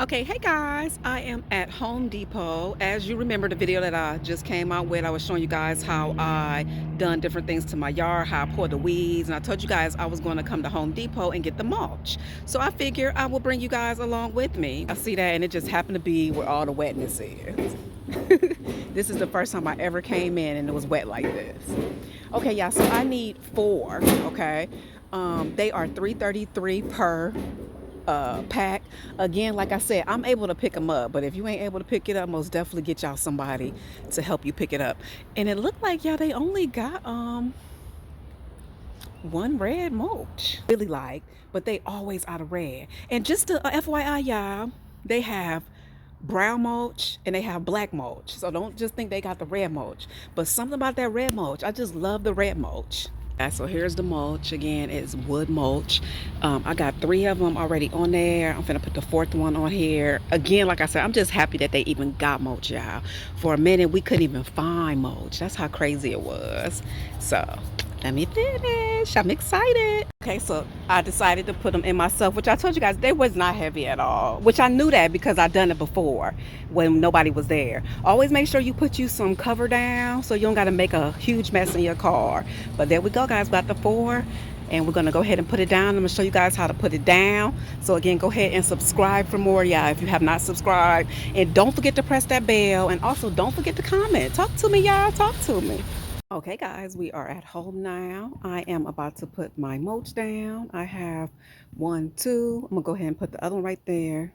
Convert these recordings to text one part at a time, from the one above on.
Okay, hey guys, I am at Home Depot. As you remember the video that I just came out with, I was showing you guys how I done different things to my yard, how I poured the weeds, and I told you guys I was going to come to Home Depot and get the mulch. So I figure I will bring you guys along with me. I see that and it just happened to be where all the wetness is. This is the first time I ever came in and it was wet like this. Okay, y'all, so I need four, okay? They are $3.33 per pack. Again, like I said, I'm able to pick them up, but if you ain't able to pick it up, most definitely get y'all somebody to help you pick it up. And it looked like y'all they only got one red mulch. Really like, but they always out of red. And just to FYI, y'all, they have brown mulch and they have black mulch, so don't just think they got the red mulch, but something about that red mulch, I just love the red mulch. So here's the mulch. Again, it's wood mulch. I got 3 of them already on there. I'm gonna put the 4th one on here. Again, like I said, I'm just happy that they even got mulch, y'all. For a minute we couldn't even find mulch. That's how crazy it was. So let me finish. I'm excited. Okay, so I decided to put them in myself, which I told you guys they was not heavy at all, which I knew that because I done it before when nobody was there. Always make sure you put you some cover down so you don't got to make a huge mess in your car. But there we go, guys. Got the 4 and we're gonna go ahead and put it down. I'm gonna show you guys how to put it down. So again, go ahead and subscribe for more, y'all, if you have not subscribed, and don't forget to press that bell, and also don't forget to comment. Talk to me, y'all. Talk to me. Okay guys, we are at home now. I am about to put my mulch down. I have 1, 2. I'm gonna go ahead and put the other one right there.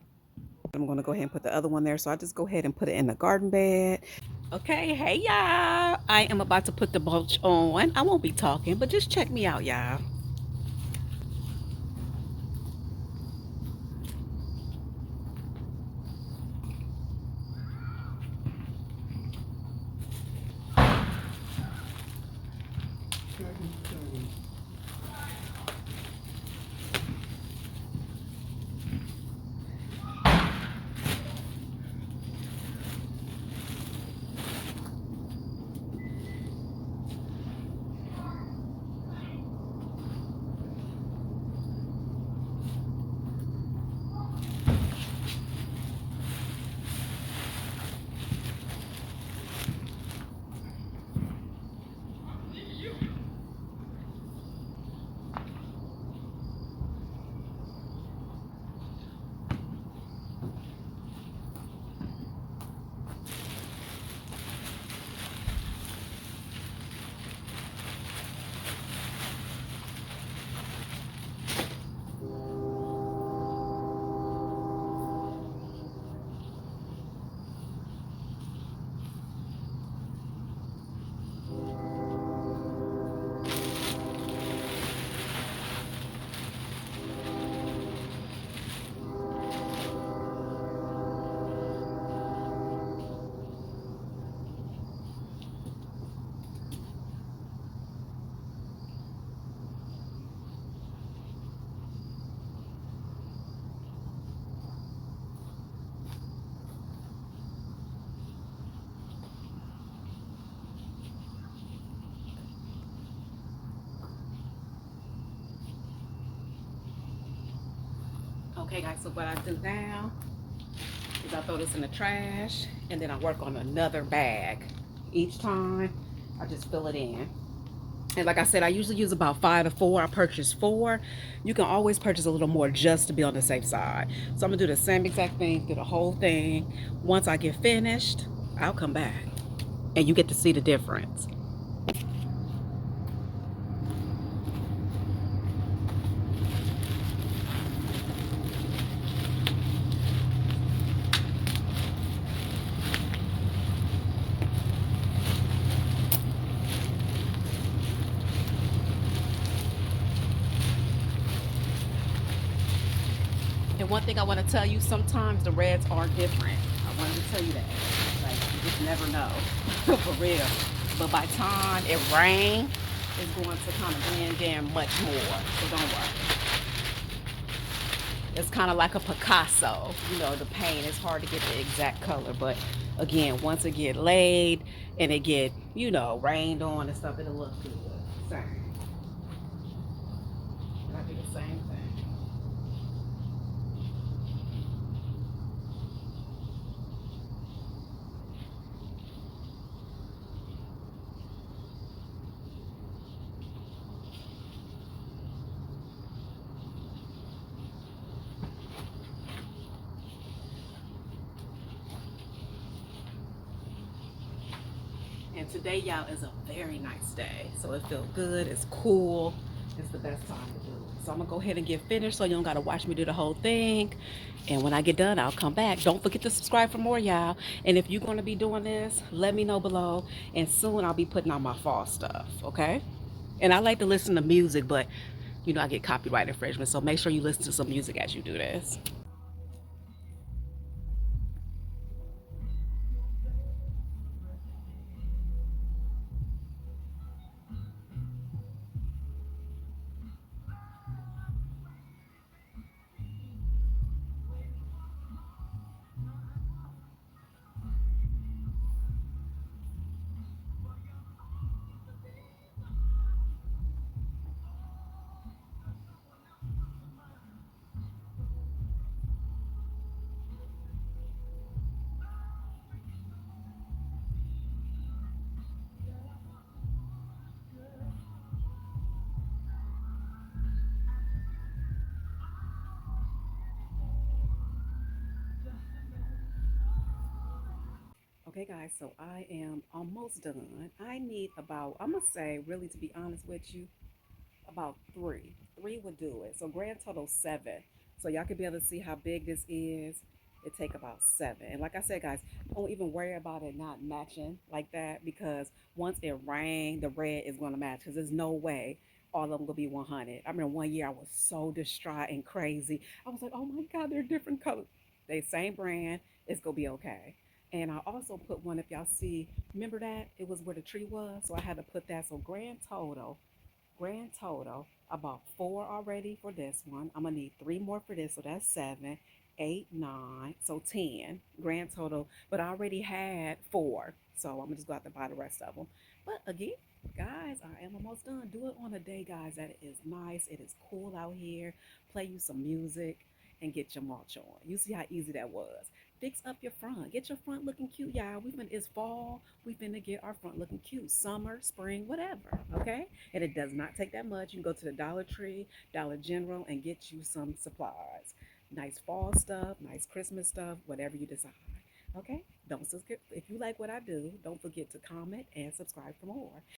I'm gonna go ahead and put the other one there. So I just go ahead and put it in the garden bed. Okay, hey y'all. I am about to put the mulch on. I won't be talking, but just check me out, y'all. Okay guys, so what I do now is I throw this in the trash and then I work on another bag. Each time I just fill it in. And like I said, I usually use about 5 to 4. I purchased 4. You can always purchase a little more just to be on the safe side. So I'm gonna do the same exact thing through the whole thing. Once I get finished, I'll come back and you get to see the difference. And one thing I want to tell you, sometimes the reds are different. I wanted to tell you that. Like, you just never know. For real. But by time it rains, it's going to kind of blend in much more. So don't worry. It's kind of like a Picasso. You know, the paint is hard to get the exact color. But again, once it get laid and it get, you know, rained on and stuff, it'll look good. Same. And I do the same thing. And today, y'all, is a very nice day. So it feels good. It's cool. It's the best time to do it. So I'm gonna go ahead and get finished so you don't gotta watch me do the whole thing. And when I get done, I'll come back. Don't forget to subscribe for more, y'all. And if you're gonna be doing this, let me know below. And soon I'll be putting out my fall stuff, okay? And I like to listen to music, but you know I get copyright infringement. So make sure you listen to some music as you do this. Okay, guys, so I am almost done. I need about, I'm gonna say, really, to be honest with you, about three. Three would do it. So grand total seven. So y'all can be able to see how big this is. It take about seven. And like I said, guys, don't even worry about it not matching like that because once it rains, the red is gonna match because there's no way all of them gonna be 100. I remember one year I was so distraught and crazy. I was like, oh my God, they're different colors. They same brand. It's gonna be okay. And I also put one, if y'all see, remember that? It was where the tree was. So I had to put that. So grand total, about four already for this one. I'm gonna need three more for this, so that's seven, eight, nine, so 10 grand total. But I already had four, so I'm gonna just go out and buy the rest of them. But again, guys, I am almost done. Do it on a day, guys, that is nice. It is cool out here. Play you some music and get your mulch on. You see how easy that was. Fix up your front. Get your front looking cute, y'all. It's fall. We finna get our front looking cute. Summer, spring, whatever. Okay? And it does not take that much. You can go to the Dollar Tree, Dollar General, and get you some supplies. Nice fall stuff, nice Christmas stuff, whatever you decide. Okay? Don't subscribe. If you like what I do, don't forget to comment and subscribe for more.